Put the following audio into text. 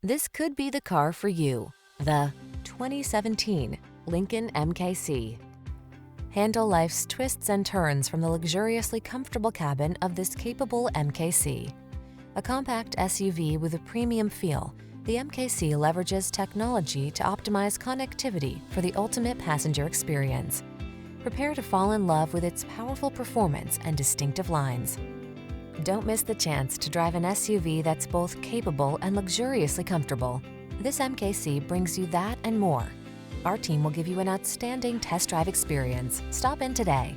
This could be the car for you. The 2017 Lincoln MKC. Handle life's twists and turns from the luxuriously comfortable cabin of this capable MKC. A compact SUV with a premium feel, the MKC leverages technology to optimize connectivity for the ultimate passenger experience. Prepare to fall in love with its powerful performance and distinctive lines. Don't miss the chance to drive an SUV that's both capable and luxuriously comfortable. This MKC brings you that and more. Our team will give you an outstanding test drive experience. Stop in today.